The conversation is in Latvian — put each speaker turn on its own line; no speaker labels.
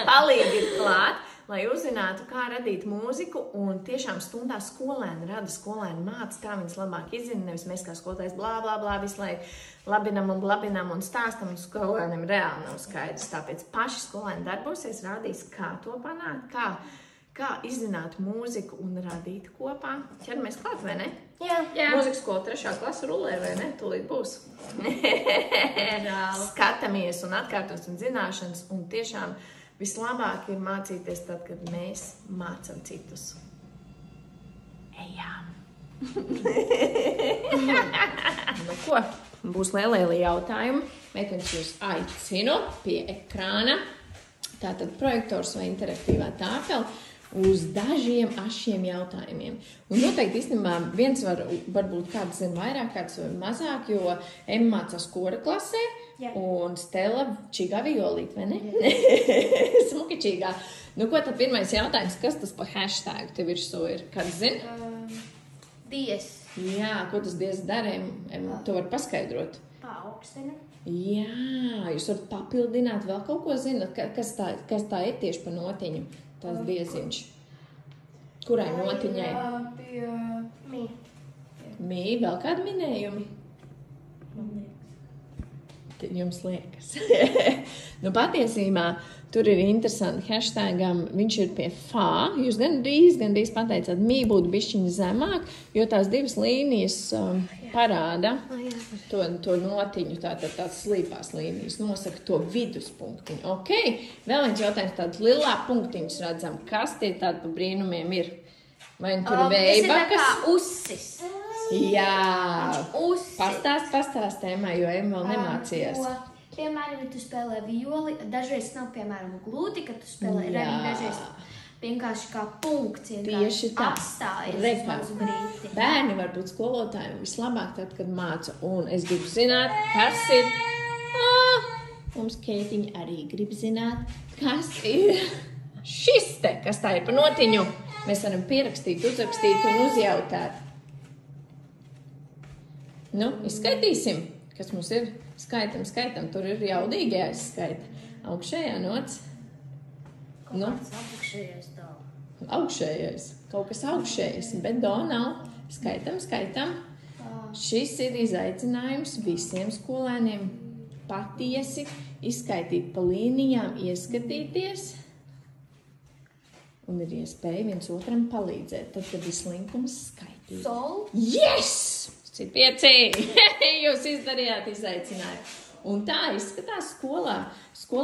palīgi ir klāt, lai uzzinātu, kā radīt mūziku, un tiešām stundās skolēni rada, skolēni māca, kā viņas labāk izzina, nevis mēs kā skolotājs blā, blā, blā, visu laiku labinam un blabinam un stāstam, un skolēniem reāli nav skaidrs. Tāpēc paši skolēni darbosies, rādīs, kā to panākt, kā izzināt mūziku un radīt kopā. Ķeramies klāt, vai ne?
Jā.
Mūzikas skola 3. klasa rulē, vai ne? Tūlīt būs. Skatāmies un atkārtosim zināšanas, un tiešām vislabāk ir mācīties tad, kad mēs mācam citus. Ejām! Nu ko? Būs lieli jautājumi. Meitenes jūs aicinu pie ekrāna. Tātad projektors vai interaktīvā tāpela uz dažiem ašiem jautājumiem. Un noteikti īstenībā viens varbūt kāds zina vairāk, kāds var mazāk, jo Emma mācās kora klasē, un Stela čīgā violīt, vai ne? Smuki čīgā. Nu, ko tad pirmais jautājums, kas tas pa hashtagu te virsū ir? Kāds zina?
Dies.
Jā, ko tas dies dara? Emma, to var paskaidrot.
Paaugstina.
Jā, jūs varat papildināt vēl kaut ko zināt, kas tā ir tieši pa notiņu, tās dieziņš. Kurai notiņai?
Pie mī.
Mī, vēl kādi minējumi? Jums liekas. Nu, patiesībā tur ir interesanti hashtagam, viņš ir pie fā. Jūs gandrīz pateicāt, mī būtu bišķiņa zemāk, jo tās divas līnijas parāda to notiņu, tāds slīpās līnijas, nosaka to viduspunktiņu. Ok, vēl viens jautājums, tāds lilā punktiņas redzam. Kas tie tādi pa brīnumiem ir? Vai tur veibakas?
Tas ir tā kā uzsis.
Jā, pastāst tēmā, jo Emma vēl nemācījās.
Piemēram, ja tu spēlē violi, dažreiz nav, piemēram, glūti, kad tu spēlē, ir arī dažreiz vienkārši kā punkts,
tieši tā.
Apstājies uz brīti.
Bērni var būt skolotājiem vislabāk tad, kad māca. Un es gribu zināt, kas ir... Mums Keitiņa arī grib zināt, kas ir šis te, kas tā ir pa notiņu. Mēs varam pierakstīt, uzrakstīt un uzjautāt. Nu, izskaitīsim, kas mums ir. Skaitam. Tur ir jaudīgi jāizskaita. Augšējā nots. Nu,
Augšējais tā.
Augšējais. Kaut kas augšējais, bet do nav. Skaitam. Šis ir izaicinājums visiem skolēniem patiesi izskaitīt pa līnijām, ieskatīties. Un ir iespēja viens otram palīdzēt. Tad, kad ir slinkums skaitīt.
Sol.
Yes! Ir 5. Jūs izdarījāt izaicinājumu. Un tā izskatās skolā.